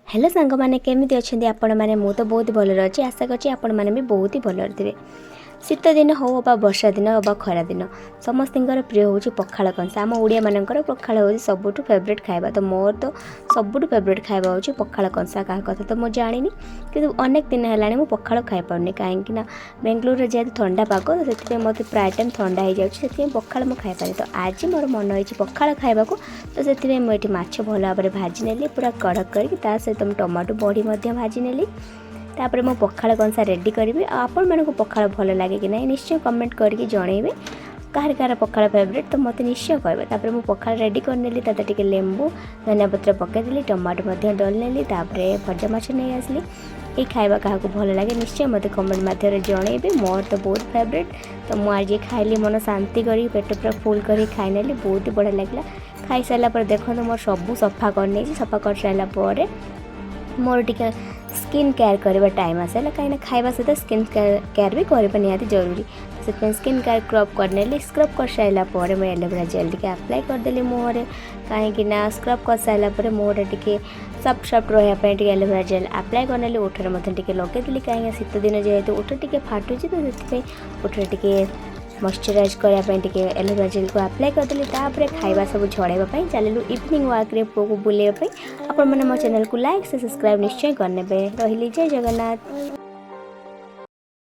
Hello सांग मैंने केमी अच्छा आपण मैंने मु तो बहुत भल अच्छी आशा करছি आपण मैंने भी बहुत ही भल थे। शीत दिन हो बा वर्षा दिन बा खरा दिन समस्तर प्रिय हूँ पखाड़ कंसा। आम ओडिया मानकर पखाड़ हूँ सबुठ फेवरेट खाଇବା। तो मोर तो सबुठ फेवरेट खाଇବା हूँ पखाड़ कंसा। क्या कथा तो मुझे जानी कि अनेक दिन है पखाड़ खाई पार्नी कहीं बेंगलोर जेहतु ठंडा पाग तो से मत प्राय टाइम ठंडा हो जाए पखाड़ मुझे खाई पारे। तो आज मोर मन होती पखाड़ खावा तो से मुझे माछ भल भाव में भाजी नेली पूरा कड़क करके सहित टमाटो बड़ी भाजी नेली। तापर मो पखाड़ कंसा रेडी करी। आपण मानक पखाड़ भल लगे कि ना निश्चय कमेंट करके जनइबे कहार कहार पखाड़ फेवरेट तो मत निश्चय कहबे। तापर मो पखाड़ रेडी करनेली ताते टिके लेंबू धनिया पत्र पकईदेली टमाटो डलनेली तापर भजा माछ नहीं आसली। ये खाଇବା क्या भल लगे निश्चय मत कमेंट मध्यम जनइबे। मोर तो बहुत फेवरेट तो मुझे खाइली मन शांति करी पेट पूरा फुल कर खाई बहुत ही बढ़िया लगे। खाई सारापर देखो मोर सबू सफा कर सफा कर सारापर मोर टिके स्किन केयर करवा टाइम आसाला कहीं खाଇବା सहित स्किन केयर भी करवा निहाती जरूरी। से स्किन केयर स्क्रब करने स्क्रब कर सारापर मैं एलोवेरा जेल टी अप्लाई करदेली मुहर कहीं स्क्रब कर सारापर मुहर टी सफ्ट सफ्ट रही एलोवेरा जेल अप्लाई करने ओठर टे लगेदेली कहीं शीत दिन जेहेतु ओठ टे फाटुची तो से ओठर टे मॉइस्चराइज करने एलोवेरा जेल को अप्लाई करदेली। तापर खाଇବା सब झड़ाइवाई चलू इवनिंग वाक रे पुओ को बुलाइवाई। आपण मैंने मो चैनल को लाइक से सब्सक्राइब निश्चय करने रही। जय जगन्नाथ।